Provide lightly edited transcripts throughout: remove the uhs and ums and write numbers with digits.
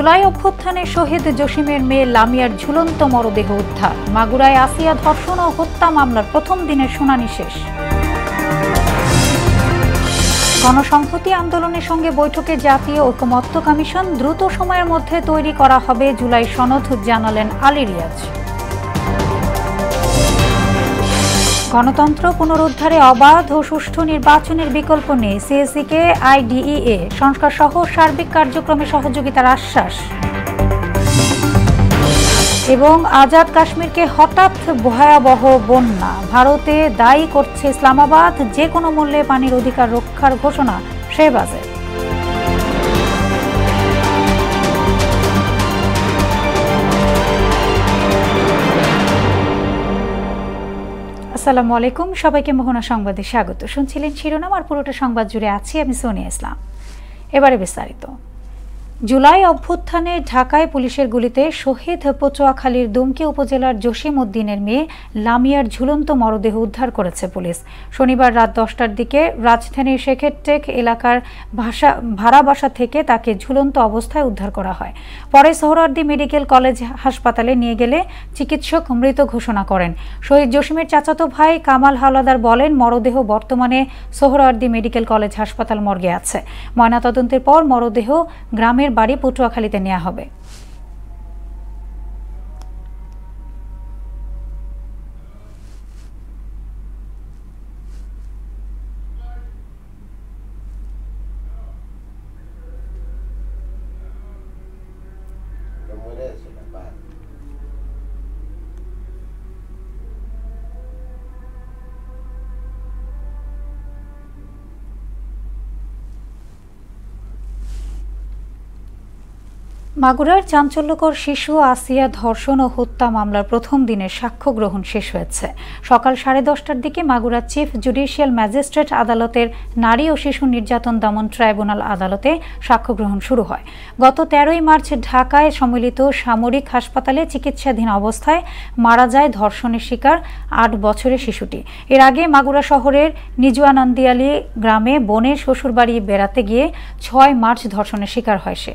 জুলাই অভ্যুত্থানে শহীদ জসিমের মেয়ে লামিয়ার ঝুলন্ত মরদেহ উদ্ধার। মাগুরায় আসিয়া ধর্ষণ ও হত্যা মামলার প্রথম দিনের শুনানি শেষ। গণসংহতি আন্দোলনের সঙ্গে বৈঠকে জাতীয় ঐকমত্য কমিশন, দ্রুত সময়ের মধ্যে তৈরি করা হবে জুলাই সনদ, জানালেন আলী রিয়াজ। গণতন্ত্র পুনরুদ্ধারে অবাধ ও সুষ্ঠু নির্বাচনের বিকল্প নেই, সিএসিকে আইডিইএ সংস্কার সহ সার্বিক কার্যক্রমে সহযোগিতার আশ্বাস। এবং আজাদ কাশ্মীরকে হঠাৎ ভয়াবহ বন্যা, ভারতে দায়ী করছে ইসলামাবাদ, যে কোনো মূল্যে পানির অধিকার রক্ষার ঘোষণা শেহবাজের। আসসালামু আলাইকুম, সবাইকে মোহনা সংবাদে স্বাগত। শুনছিলেন শিরোনাম, আর পুরোটা সংবাদ জুড়ে আছি আমি সোনিয়া ইসলাম। এবারে বিস্তারিত। জুলাই অভ্যুত্থানে ঢাকায় পুলিশের গুলিতে শহীদ পটুয়াখালীর দুমকি উপজেলার জসিম উদ্দিনের মেয়ে লামিয়ার ঝুলন্ত মরদেহ উদ্ধার করেছে পুলিশ। শনিবার রাত 10টার দিকে রাজধানীর শেখেরটেক এলাকার ভাড়া বাসা থেকে তাকে ঝুলন্ত অবস্থায় উদ্ধার করা হয়। পরে সোহরাওয়ার্দী মেডিকেল কলেজ হাসপাতালে নিয়ে গেলে চিকিৎসক মৃত ঘোষণা করেন। শহীদ জসিমের চাচাতো ভাই কামাল হাওলাদার বলেন, মরদেহ বর্তমানে সোহরাওয়ার্দী মেডিকেল কলেজ হাসপাতাল মর্গে আছে। ময়নাতদন্তের পর মরদেহ গ্রামের বাড়ি পটুয়াখালীতে নেওয়া হবে। মাগুরার চাঞ্চল্যকর শিশু আসিয়া ধর্ষণ ও হত্যা মামলার প্রথম দিনের সাক্ষ্য গ্রহণ শেষ হয়েছে। সকাল 10:30টার দিকে মাগুরা চিফ জুডিশিয়াল ম্যাজিস্ট্রেট আদালতের নারী ও শিশু নির্যাতন দমন ট্রাইব্যুনাল আদালতে সাক্ষ্য গ্রহণ শুরু হয়। গত 13ই মার্চ ঢাকায় সম্মিলিত সামরিক হাসপাতালে চিকিৎসাধীন অবস্থায় মারা যায় ধর্ষণের শিকার 8 বছরের শিশুটি। এর আগে মাগুরা শহরের নিজুয়ানন্দিয়ালি গ্রামে বোনের শ্বশুরবাড়ি বেড়াতে গিয়ে 6 মার্চ ধর্ষণের শিকার হয় সে।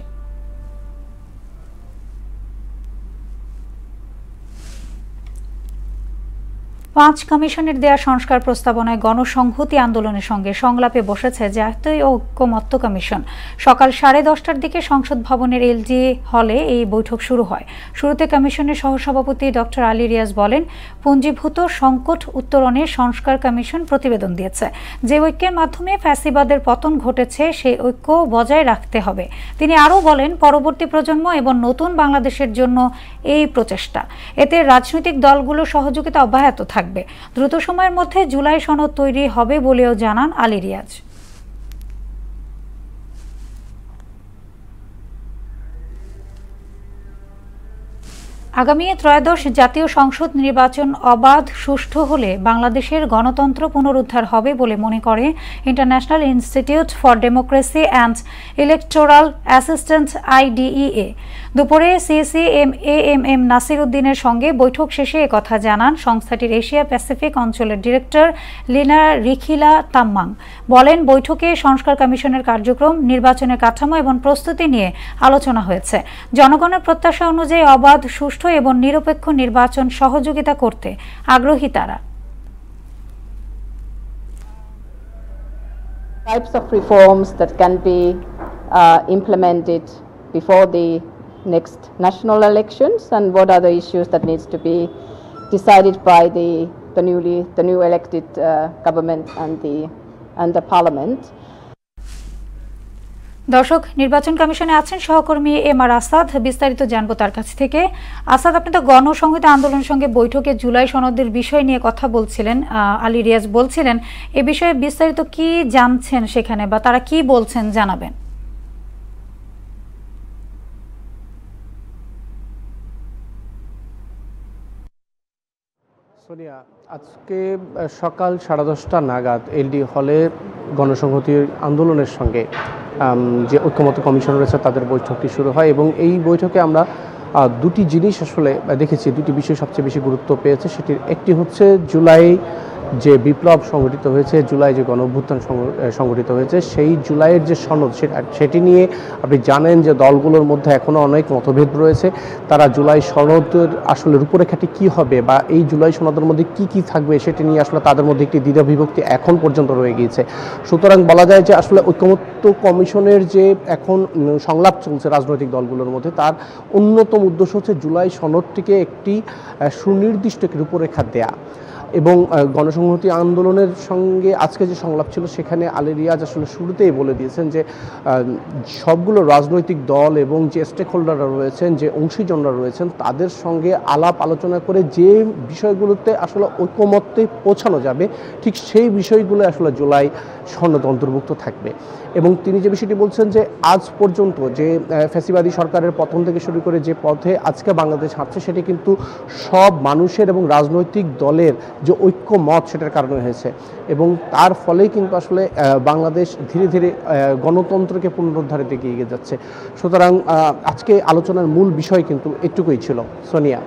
5 কমিশনের দেয়া সংস্কার প্রস্তাবনায় গণসংহতি আন্দোলনের সঙ্গে সংলাপে বসেছে জাতীয় ঐকমত্য কমিশন। সকাল 10:30টার দিকে সংসদ ভবনের এলজি হলে এই বৈঠক শুরু হয়। শুরুতে কমিশনের সহসভাপতি ডক্টর আলী রিয়াজ বলেন, পুঞ্জীভূত সংকট উত্তরণে সংস্কার কমিশন প্রতিবেদন দিয়েছে। যে ঐক্যের মাধ্যমে ফ্যাসিবাদের পতন ঘটেছে সেই ঐক্য বজায় রাখতে হবে। তিনি আরও বলেন, পরবর্তী প্রজন্ম এবং নতুন বাংলাদেশের জন্য এই প্রচেষ্টা, এতে রাজনৈতিক দলগুলোর সহযোগিতা অব্যাহত থাকবে। দ্রুত সময়ের মধ্যে জুলাই সনদ তৈরি হবে বলেও জানান আলী রিয়াজ। আগামী ত্রয়োদশ জাতীয় সংসদ নির্বাচন অবাধ সুষ্ঠু হলে বাংলাদেশের গণতন্ত্র পুনরুদ্ধার হবে বলে মনে করে international institute for democracy and electoral assistance IDEA. দুপুরে সিএসি এম নাসির উদ্দিনের সঙ্গে বৈঠক শেষে একথা জানান সংস্থাটির এশিয়া প্যাসিফিক অঞ্চলের ডিরেক্টর লিনা রিখিলা তাম্মাং। বলেন, বৈঠকে সংস্কার কমিশনের কার্যক্রম, নির্বাচনের কাঠামো এবং প্রস্তুতি নিয়ে আলোচনা হয়েছে। জনগণের প্রত্যাশা অনুযায়ী অবাধ, সুষ্ঠু এবং নিরপেক্ষ নির্বাচন সহযোগিতা করতে আগ্রহী তারা। Types of reforms that can be implemented before the next national elections, and what are the issues that needs to be decided by the new elected government and the parliament. দর্শক, নির্বাচন কমিশনে আছেন সহকর্মী এমআর আসাদ, বিস্তারিত জানবো তার কাছ থেকে। আসাদ, আপনি তো গণসংহতি আন্দোলনের সঙ্গে বৈঠকে জুলাই সনদের বিষয় নিয়ে কথা বলছিলেন, আলী রিয়াজ বলছিলেন, এ বিষয়ে বিস্তারিত কি জানছেন সেখানে, বা তারা কি বলছেন জানাবেন। সোনিয়া, আজকে সকাল 10:30 নাগাদ এলডি হলে গণসংহতি আন্দোলনের সঙ্গে যে ঐক্যমত্য কমিশন রয়েছে তাদের বৈঠকটি শুরু হয়, এবং এই বৈঠকে আমরা দুটি জিনিস আসলে দেখেছি, দুটি বিষয় সবচেয়ে বেশি গুরুত্ব পেয়েছে। সেটির একটি হচ্ছে জুলাই যে বিপ্লব সংগঠিত হয়েছে, জুলাই যে গণঅভ্যুত্থান সংগঠিত হয়েছে, সেই জুলাইয়ের যে সনদ সেটি নিয়ে আপনি জানেন যে দলগুলোর মধ্যে এখনও অনেক মতভেদ রয়েছে। তারা জুলাই সনদের আসলে রূপরেখাটি কী হবে বা এই জুলাই সনদের মধ্যে কি কি থাকবে সেটি নিয়ে আসলে তাদের মধ্যে একটি দ্বিধা বিভক্তি এখন পর্যন্ত রয়ে গিয়েছে। সুতরাং বলা যায় যে আসলে ঐকমত্য কমিশনের যে এখন সংলাপ চলছে রাজনৈতিক দলগুলোর মধ্যে, তার অন্যতম উদ্দেশ্য হচ্ছে জুলাই সনদটিকে একটি সুনির্দিষ্ট রূপরেখা দেয়া। এবং গণসংহতি আন্দোলনের সঙ্গে আজকে যে সংলাপ ছিল সেখানে আলী রিয়াজ আসলে শুরুতেই বলে দিয়েছেন যে সবগুলো রাজনৈতিক দল এবং যে স্টেক হোল্ডাররা রয়েছেন, যে অংশীজনরা রয়েছেন, তাদের সঙ্গে আলাপ আলোচনা করে যে বিষয়গুলোতে আসলে ঐকমত্যে পৌঁছানো যাবে ঠিক সেই বিষয়গুলো আসলে জুলাই সনদ অন্তর্ভুক্ত থাকবে। এবং তিনি যে বিষয়টি বলছেন যে আজ পর্যন্ত যে ফ্যাসিবাদী সরকারের পতন থেকে শুরু করে যে পথে আজকে বাংলাদেশ হাঁটছে সেটি কিন্তু সব মানুষের এবং রাজনৈতিক দলের যে ঐক্যমত সেটার কারণে হয়েছে, এবং তার ফলেই কিন্তু আসলে বাংলাদেশ ধীরে ধীরে গণতন্ত্রকে পুনরুদ্ধারের দিকে এগিয়ে যাচ্ছে। সুতরাং আজকে আলোচনার মূল বিষয় কিন্তু এটুকুই ছিল। সোনিয়া।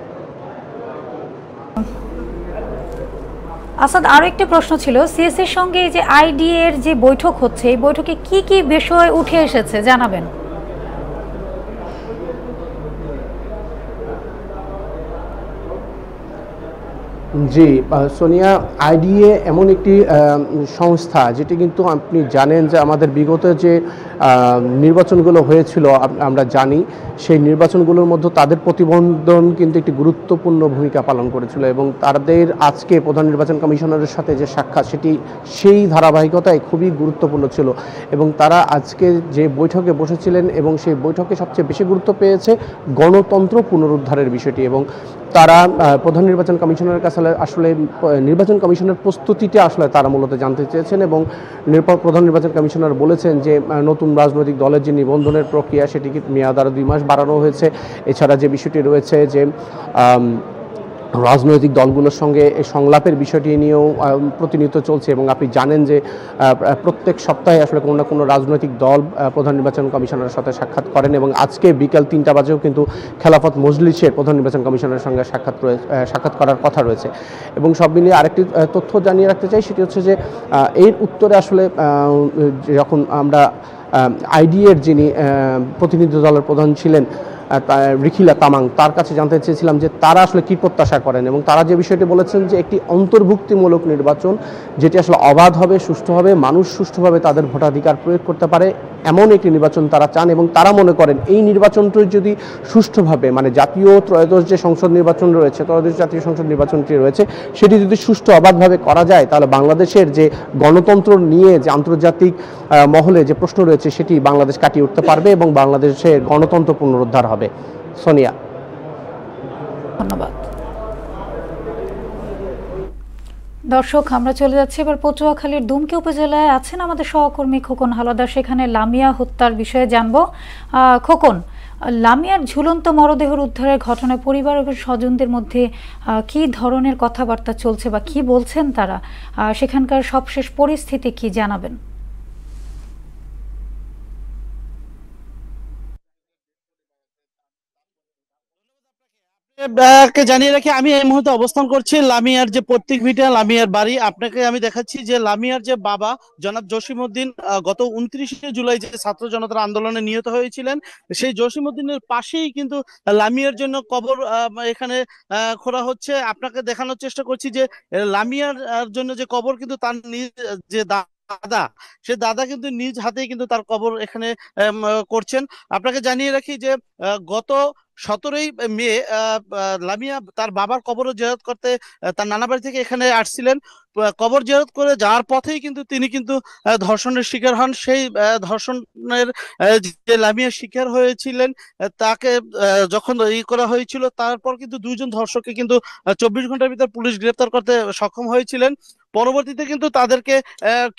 আসাদ, আরো একটা প্রশ্ন ছিল, সিএসের সঙ্গে যে আইডি এর যে বৈঠক হচ্ছে, এই বৈঠকে কি কি বিষয় উঠে এসেছে জানাবেন? জি সোনিয়া, আইডিএ এমন একটি সংস্থা যেটি কিন্তু আপনি জানেন যে আমাদের বিগত যে নির্বাচনগুলো হয়েছিল আমরা জানি, সেই নির্বাচনগুলোর মধ্যে তাদের প্রতিবন্ধন কিন্তু একটি গুরুত্বপূর্ণ ভূমিকা পালন করেছিল, এবং তাদের আজকে প্রধান নির্বাচন কমিশনারের সাথে যে সাক্ষাৎ সেটি সেই ধারাবাহিকতায় খুবই গুরুত্বপূর্ণ ছিল। এবং তারা আজকে যে বৈঠকে বসেছিলেন এবং সেই বৈঠকে সবচেয়ে বেশি গুরুত্ব পেয়েছে গণতন্ত্র পুনরুদ্ধারের বিষয়টি, এবং তারা প্রধান নির্বাচন কমিশনারের কাছে আসলে নির্বাচন কমিশনের প্রস্তুতিটা আসলে তারা মূলত জানতে চেয়েছেন। এবং প্রধান নির্বাচন কমিশনার বলেছেন যে নতুন রাজনৈতিক দলের যে নিবন্ধনের প্রক্রিয়া সেটিকে মেয়াদ আরও 2 মাস বাড়ানো হয়েছে। এছাড়া যে বিষয়টি রয়েছে যে রাজনৈতিক দলগুলোর সঙ্গে এই সংলাপের বিষয়টি নিয়েও প্রতিনিয়ত চলছে, এবং আপনি জানেন যে প্রত্যেক সপ্তাহে আসলে কোনো না কোনো রাজনৈতিক দল প্রধান নির্বাচন কমিশনারের সাথে সাক্ষাৎ করেন, এবং আজকে বিকাল 3টা বাজেও কিন্তু খেলাফত মজলিসের প্রধান নির্বাচন কমিশনারের সঙ্গে সাক্ষাৎ করার কথা রয়েছে। এবং সব মিলিয়ে আরেকটি তথ্য জানিয়ে রাখতে চাই, সেটি হচ্ছে যে এর উত্তরে আসলে যখন আমরা আইডিএর যিনি প্রতিনিধি দলের প্রধান ছিলেন রিখিলা তামাং, তার কাছে জানতে চেয়েছিলাম যে তারা আসলে কী প্রত্যাশা করেন, এবং তারা যে বিষয়টি বলেছেন যে একটি অন্তর্ভুক্তিমূলক নির্বাচন যেটি আসলে অবাধ হবে, সুষ্ঠু হবে, মানুষ সুষ্ঠুভাবে তাদের ভোটাধিকার প্রয়োগ করতে পারে এমন একটি নির্বাচন তারা চান। এবং তারা মনে করেন এই নির্বাচনটি যদি সুষ্ঠুভাবে, মানে জাতীয় ত্রয়োদশ যে সংসদ নির্বাচন রয়েছে, ত্রয়োদশ জাতীয় সংসদ নির্বাচনটি রয়েছে, সেটি যদি সুষ্ঠু অবাধভাবে করা যায় তাহলে বাংলাদেশের যে গণতন্ত্র নিয়ে যে আন্তর্জাতিক মহলে যে প্রশ্ন রয়েছে সেটি বাংলাদেশ কাটিয়ে উঠতে পারবে এবং বাংলাদেশের গণতন্ত্র পুনরুদ্ধার হবে। সোনিয়া, ধন্যবাদ। দর্শক, আমরা চলে যাচ্ছি এবার পটুয়াখালীর দুমকি উপজেলায় আছেন আমাদের সহকর্মী খোকন হাওলাদার, সেখানে লামিয়া হত্যার বিষয়ে জানবো। খোকন, লামিয়ার ঝুলন্ত মরদেহ উদ্ধারের ঘটনায় পরিবার এবং স্বজনদের মধ্যে কি ধরনের কথাবার্তা চলছে বা কি বলছেন তারা, সেখানকার সবশেষ পরিস্থিতি কি জানাবেন? জানিয়ে রাখি, আমি এই মুহূর্তে অবস্থান করছি লামিয়ার যে পৈতৃক ভিটা, লামিয়ার বাড়ি। আপনাকে আমি দেখাচ্ছি যে লামিয়ার যে বাবা জনাব জসিমউদ্দিন গত 29শে জুলাই যে ছাত্র জনতার আন্দোলনে নিহত হয়েছিলেন, সেই জসিমউদ্দিনের পাশেই কিন্তু লামিয়ার জন্য কবর এখানে খোঁড়া হচ্ছে। আপনাকে দেখানোর চেষ্টা করছি যে লামিয়ার জন্য যে কবর, কিন্তু তার নিজ যে দাদা, সে দাদা কিন্তু নিজ হাতেই কিন্তু তার কবর এখানে করছেন। আপনাকে জানিয়ে রাখি যে গত 17ই মে লামিয়া তার বাবার কবর জিয়ারত করতে তার নানা বাড়ি থেকে এখানে আসছিলেন। কবর জিয়ারত করে যাওয়ার পথেই কিন্তু তিনি কিন্তু ধর্ষণের শিকার হন। সেই ধর্ষণের যে লামিয়া শিকার হয়েছিলেন, তাকে যখন করা হয়েছিল, তারপর কিন্তু 2জন ধর্ষককে কিন্তু 24 ঘন্টার ভিতর পুলিশ গ্রেপ্তার করতে সক্ষম হয়েছিলেন। পরবর্তীতে কিন্তু তাদেরকে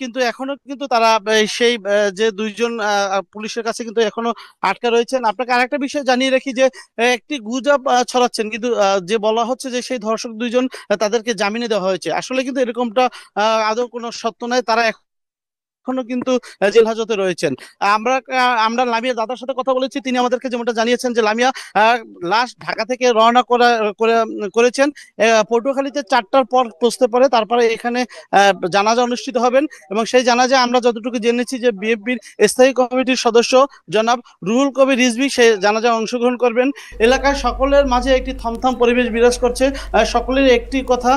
কিন্তু এখনো কিন্তু তারা সেই যে 2জন পুলিশের কাছে কিন্তু এখনো আটকা রয়েছেন। আপনাকে আরেকটা বিষয় জানিয়ে রাখি যে একটি গুজব ছড়াচ্ছেন, কিন্তু যে বলা হচ্ছে যে সেই ধর্ষক 2জন তাদেরকে জামিনে দেওয়া হয়েছে, আসলে কিন্তু এরকমটা আদৌ কোনো সত্য নয়। তারা এখনো কিন্তু জেল হাজতে রয়েছেন। আমরা লামিয়া দাদার সাথে কথা বলেছি, তিনি আমাদেরকে যেমনটা জানিয়েছেন যে লামিয়া লাশ ঢাকা থেকে রওনা করেছেন। পটুয়াখালীতে 4টার পর পৌঁছতে পারে, তারপরে এখানে জানাজা অনুষ্ঠিত হবেন এবং সেই জানাজা আমরা যতটুকু জেনেছি যে বিএনপির স্থায়ী কমিটির সদস্য জনাব রুহুল কবির রিজভী সেই জানাজায় অংশগ্রহণ করবেন। এলাকায় সকলের মাঝে একটি থমথম পরিবেশ বিরাজ করছে। সকলের একটি কথা,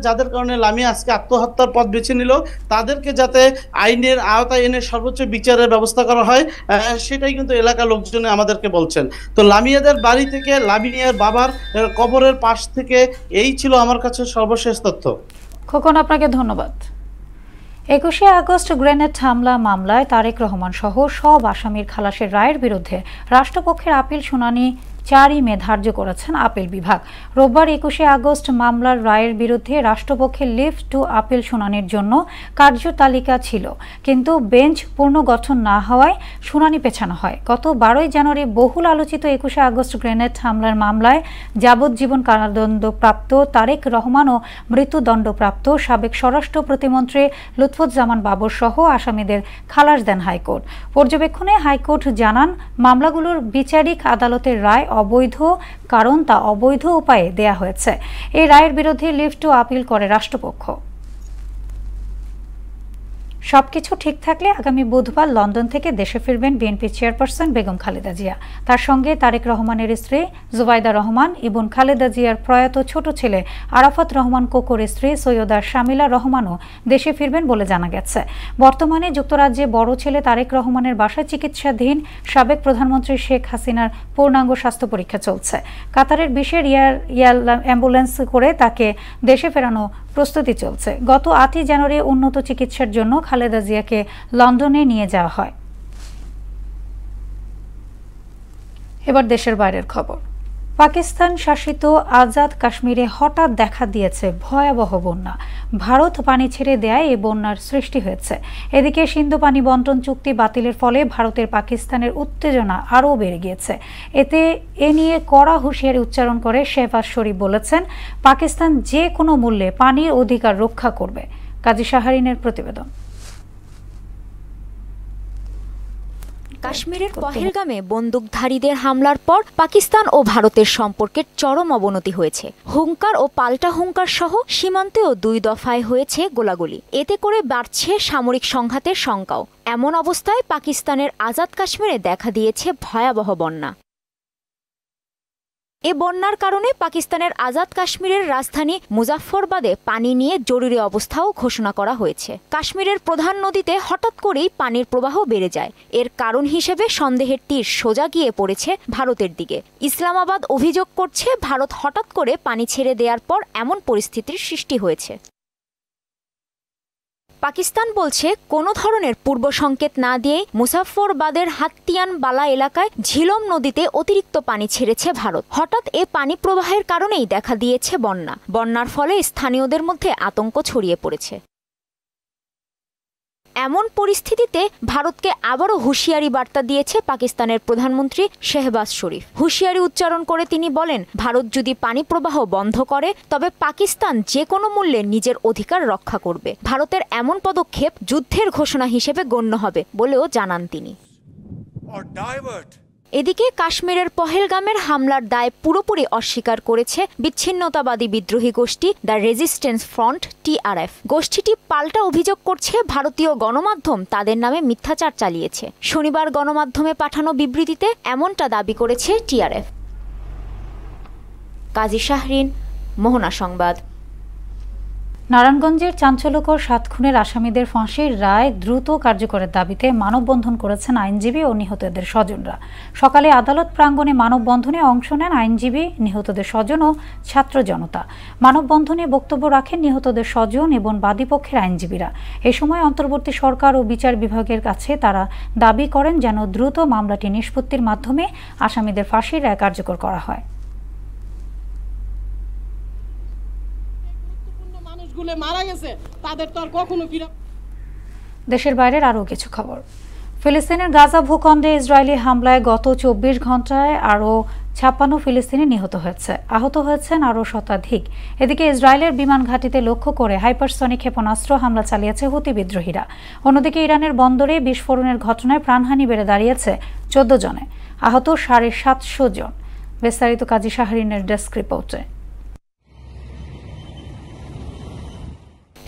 যাদের কারণে লামিয়া আজকে আত্মহত্যার পথ বেছে নিল তাদেরকে যাতে আইনের আওতায় এনে সর্বোচ্চ বিচারের ব্যবস্থা করা হয়, সেটাই কিন্তু এলাকার লোকজন আমাদেরকে বলছেন। তো লামিয়াদের বাড়ি থেকে লামিয়ার বাবার কবরের পাশ থেকে এই ছিল আমার কাছে সর্বশেষ তথ্য। খোকন, আপনাকে ধন্যবাদ। 21শে আগস্ট গ্রেনেড হামলা মামলায় তারেক রহমান সহ সব আসামির খালাসের রায়ের বিরুদ্ধে রাষ্ট্রপক্ষের আপিল শুনানি 4 মে ধার্য করেছেন আপিল বিভাগ। রোববার 21শে আগস্ট মামলার রায়ের বিরুদ্ধে রাষ্ট্রপক্ষের লিভ টু আপিল শুনানির জন্য কার্যতালিকা ছিল, কিন্তু বেঞ্চ পুনর্গঠন না হওয়ায় শুনানি পেছানো হয়। গত 12ই জানুয়ারি বহুল আলোচিত 21শে আগস্ট গ্রেনেড হামলার মামলায় যাবজ্জীবন কারাদণ্ডপ্রাপ্ত তারেক রহমান ও মৃত্যুদণ্ডপ্রাপ্ত সাবেক স্বরাষ্ট্র প্রতিমন্ত্রী লুৎফুজ্জামান বাবর সহ আসামিদের খালাস দেন হাইকোর্ট। পর্যবেক্ষণে হাইকোর্ট জানান, মামলাগুলোর বিচারিক আদালতের রায় অবৈধ, কারণ তা অবৈধ উপায়ে দেয়া হয়েছে। এই রায়ের বিরুদ্ধে লিভ টু আপিল করে রাষ্ট্রপক্ষ। সবকিছু ঠিক থাকলে আগামী বুধবার লন্ডন থেকে দেশে ফিরবেন বিএনপি চেয়ারপারসন বেগম খালেদা জিয়া। তার সঙ্গে তারেক রহমানের স্ত্রী জুবাইদা রহমান এবং খালেদা জিয়ার প্রয়াত ছোট ছেলে আরাফাত রহমান কোকোর স্ত্রী সৈয়দা শামিলা রহমানও দেশে ফিরবেন বলে জানা গেছে। বর্তমানে যুক্তরাজ্যে বড় ছেলে তারেক রহমানের বাসায় চিকিৎসাধীন সাবেক প্রধানমন্ত্রী শেখ হাসিনার পূর্ণাঙ্গ স্বাস্থ্য পরীক্ষা চলছে। কাতারের বিশের এয়ার অ্যাম্বুলেন্স করে তাকে দেশে ফেরানো প্রস্তুতি চলছে। গত 8 জানুয়ারি উন্নত চিকিৎসার জন্য খালেদা জিয়াকে লন্ডনে নিয়ে যাওয়া হয়। এবার দেশের বাইরের খবর। পাকিস্তান শাসিত আজাদ কাশ্মীরে হঠাৎ দেখা দিয়েছে ভয়াবহ বন্যা। ভারত পানি ছেড়ে দেয় এ বন্যার সৃষ্টি হয়েছে। এদিকে সিন্ধু পানি বন্টন চুক্তি বাতিলের ফলে ভারতের পাকিস্তানের উত্তেজনা আরও বেড়ে গিয়েছে। এ নিয়ে কড়া হুঁশিয়ারি উচ্চারণ করে শেহবাজ শরীফ বলেছেন, পাকিস্তান যে কোনো মূল্যে পানির অধিকার রক্ষা করবে। কাজী শাহরিনের প্রতিবেদন। কাশ্মীরের পহেলগামে বন্দুকধারীদের হামলার পর পাকিস্তান ও ভারতের সম্পর্কের চরম অবনতি হয়েছে। হুঙ্কার ও পাল্টা হুঙ্কার সহ সীমান্তেও 2 দফায় হয়েছে গোলাগুলি। এতে করে বাড়ছে সামরিক সংঘাতের শঙ্কাও। এমন অবস্থায় পাকিস্তানের আজাদ কাশ্মীরে দেখা দিয়েছে ভয়াবহ বন্যা। এ বন্যার কারণে পাকিস্তানের আজাদ কাশ্মীরের রাজধানী মুজাফফরবাদে পানি নিয়ে জরুরি অবস্থাও ঘোষণা করা হয়েছে। কাশ্মীরের প্রধান নদীতে হঠাৎ করেই পানির প্রবাহ বেড়ে যায়। এর কারণ হিসেবে সন্দেহের তীর সোজা গিয়ে পড়েছে ভারতের দিকে। ইসলামাবাদ অভিযোগ করছে, ভারত হঠাৎ করে পানি ছেড়ে দেওয়ার পর এমন পরিস্থিতির সৃষ্টি হয়েছে। পাকিস্তান বলছে, কোনো ধরনের পূর্ব সংকেত না দিয়ে মুজাফফরবাদের হাত্তিয়ান বালা এলাকায় ঝিলম নদীতে অতিরিক্ত পানি ছেড়েছে ভারত। হঠাৎ এ পানি প্রবাহের কারণেই দেখা দিয়েছে বন্যা। বন্যার ফলে স্থানীয়দের মধ্যে আতঙ্ক ছড়িয়ে পড়েছে। এমন পরিস্থিতিতে ভারতকে আবারও হুঁশিয়ারি বার্তা দিয়েছে পাকিস্তানের প্রধানমন্ত্রী শেহবাজ শরীফ। হুঁশিয়ারি উচ্চারণ করে তিনি বলেন, ভারত যদি পানি প্রবাহ বন্ধ করে তবে পাকিস্তান যে কোনো মূল্যে নিজের অধিকার রক্ষা করবে। ভারতের এমন পদক্ষেপ যুদ্ধের ঘোষণা হিসেবে গণ্য হবে বলেও জানান তিনি। এদিকে কাশ্মীরের পহেলগামের হামলার দায় পুরোপুরি অস্বীকার করেছে বিচ্ছিন্নতাবাদী বিদ্রোহী গোষ্ঠী দ্য রেজিস্ট্যান্স ফ্রন্ট TRF। গোষ্ঠীটি পাল্টা অভিযোগ করছে, ভারতীয় গণমাধ্যম তাদের নামে মিথ্যাচার চালিয়েছে। শনিবার গণমাধ্যমে পাঠানো বিবৃতিতে এমনটা দাবি করেছে TRF। কাজী শাহরিন, মোহনা সংবাদ। নারায়ণগঞ্জের চাঞ্চল্যকর 7 খুনের আসামিদের ফাঁসির রায় দ্রুত কার্যকরের দাবিতে মানববন্ধন করেছেন আইনজীবী ও নিহতদের স্বজনরা। সকালে আদালত প্রাঙ্গণে মানববন্ধনে অংশ নেন আইনজীবী, নিহতদের স্বজন ও ছাত্র জনতা। মানববন্ধনে বক্তব্য রাখেন নিহতদের স্বজন এবং বাদীপক্ষের আইনজীবীরা। এ সময় অন্তর্বর্তী সরকার ও বিচার বিভাগের কাছে তারা দাবি করেন যেন দ্রুত মামলাটি নিষ্পত্তির মাধ্যমে আসামিদের ফাঁসির রায় কার্যকর করা হয়। দেশের বাইরের আরও কিছু খবর। ফিলিস্তিনের গাজা ভূখণ্ডে ইসরায়েলি হামলায় গত 24 ঘন্টায় আরও 56 ফিলিস্তিনি নিহত হয়েছে, আহত হয়েছেন আরও শতাধিক। এদিকে ইসরায়েলের বিমান ঘাঁটিতে লক্ষ্য করে হাইপারসনিক ক্ষেপণাস্ত্র হামলা চালিয়েছে হুতি বিদ্রোহীরা। অন্যদিকে ইরানের বন্দরে বিস্ফোরণের ঘটনায় প্রাণহানি বেড়ে দাঁড়িয়েছে 14 জনে, আহত 750 জন। বিস্তারিত কাজী শাহরিনের ডেস্ক রিপোর্টে।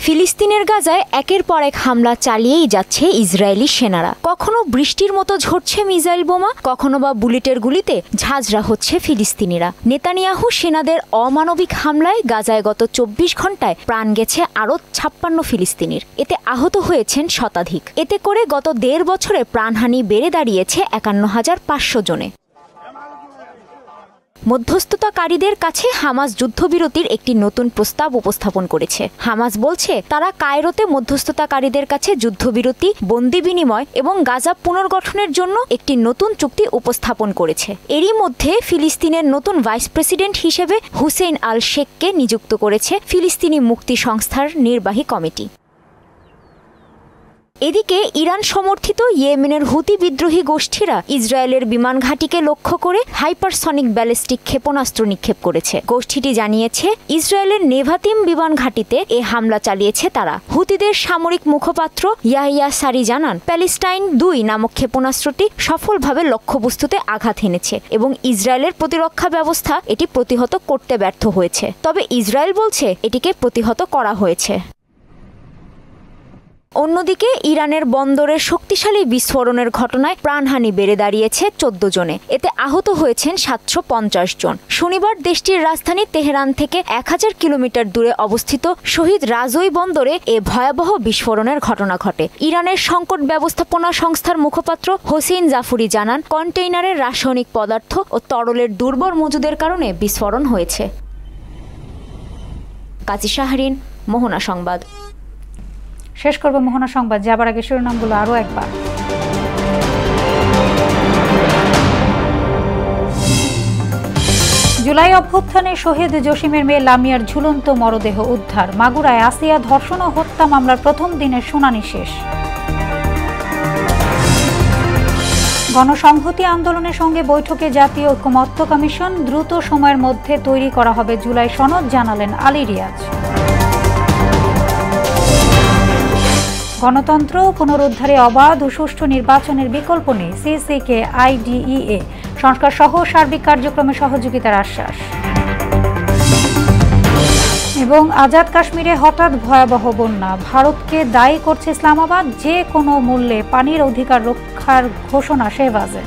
ফিলিস্তিনের গাজায় একের পর এক হামলা চালিয়েই যাচ্ছে ইসরায়েলি সেনারা। কখনো বৃষ্টির মতো ঝরছে মিসাইল বোমা, কখনো বা বুলেটের গুলিতে ঝাঁঝরা হচ্ছে ফিলিস্তিনিরা। নেতানিয়াহু সেনাদের অমানবিক হামলায় গাজায় গত 24 ঘন্টায় প্রাণ গেছে আরও 56 ফিলিস্তিনির। এতে আহত হয়েছেন শতাধিক। এতে করে গত 1.5 বছরে প্রাণহানি বেড়ে দাঁড়িয়েছে 51,500 জনে। মধ্যস্থতাকারীদের কাছে হামাস যুদ্ধবিরতির একটি নতুন প্রস্তাব উপস্থাপন করেছে। হামাস বলছে তারা কায়রোতে মধ্যস্থতাকারীদের কাছে যুদ্ধবিরতি, বন্দি বিনিময় এবং গাজা পুনর্গঠনের জন্য একটি নতুন চুক্তি উপস্থাপন করেছে। এরই মধ্যে ফিলিস্তিনের নতুন ভাইস প্রেসিডেন্ট হিসেবে হুসেইন আল শেখকে নিযুক্ত করেছে ফিলিস্তিনি মুক্তি সংস্থার নির্বাহী কমিটি। এদিকে ইরান সমর্থিত ইয়েমেনের হুতি বিদ্রোহী গোষ্ঠীরা ইসরায়েলের বিমান ঘাঁটিকে লক্ষ্য করে হাইপারসনিক ব্যালিস্টিক ক্ষেপণাস্ত্র নিক্ষেপ করেছে। গোষ্ঠীটি জানিয়েছে ইসরায়েলের নেভাতিম বিমান ঘাঁটিতে এ হামলা চালিয়েছে তারা। হুতিদের সামরিক মুখপাত্র ইয়াহিয়া সারি জানান, প্যালেস্টাইন 2 নামক ক্ষেপণাস্ত্রটি সফলভাবে লক্ষ্যবস্তুতে আঘাত হেনেছে এবং ইসরায়েলের প্রতিরক্ষা ব্যবস্থা এটি প্রতিহত করতে ব্যর্থ হয়েছে। তবে ইসরায়েল বলছে এটিকে প্রতিহত করা হয়েছে। অন্যদিকে ইরানের বন্দরের শক্তিশালী বিস্ফোরণের ঘটনায় প্রাণহানি বেড়ে দাঁড়িয়েছে 14 জনে। এতে আহত হয়েছেন 750 জন। শনিবার দেশটির রাজধানী তেহরান থেকে 1000 কিলোমিটার দূরে অবস্থিত শহীদ রাজৌই বন্দরে এ ভয়াবহ বিস্ফোরণের ঘটনা ঘটে। ইরানের সংকট ব্যবস্থাপনা সংস্থার মুখপাত্র হোসেইন জাফরি জানান, কন্টেইনারের রাসায়নিক পদার্থ ও তরলের দুর্বল মজুদের কারণে বিস্ফোরণ হয়েছে। কাজী শাহরিন, মোহনা সংবাদ। শেষ করব মোহনা সংবাদ, যাবার আগে শিরোনামগুলো আরও একবার। জুলাই অভ্যুত্থানে শহীদ জসিমের মেয়ে লামিয়ার ঝুলন্ত মরদেহ উদ্ধার। মাগুরায় আসিয়া ধর্ষণ ও হত্যা মামলার প্রথম দিনের শুনানি শেষ। গণসংহতি আন্দোলনের সঙ্গে বৈঠকে জাতীয় ঐকমত্য কমিশন, দ্রুত সময়ের মধ্যে তৈরি করা হবে জুলাই সনদ, জানালেন আলী রিয়াজ। গণতন্ত্র পুনরুদ্ধারে অবাধ ও সুষ্ঠু নির্বাচনের বিকল্প নেই, সিসিকে আইডিইএ সংস্কার সহ সার্বিক কার্যক্রমে সহযোগিতার আশ্বাস। এবং আজাদ কাশ্মীরে হঠাৎ ভয়াবহ বন্যা, ভারতকে দায়ী করছে ইসলামাবাদ, যে কোনো মূল্যে পানির অধিকার রক্ষার ঘোষণা শেহবাজের।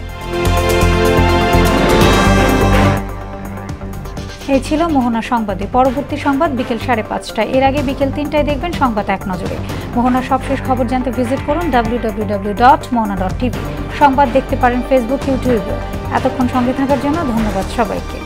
এই ছিল মোহনা সংবাদে। পরবর্তী সংবাদ বিকেল 5:30টায়। এর আগে বিকেল 3টায় দেখবেন সংবাদ এক নজরে। মোহনার সবশেষ খবর জানতে ভিজিট করুন www.mohana.tv। সংবাদ দেখতে পারেন ফেসবুক, ইউটিউবে। এতক্ষণ সঙ্গে থাকার জন্য ধন্যবাদ সবাইকে।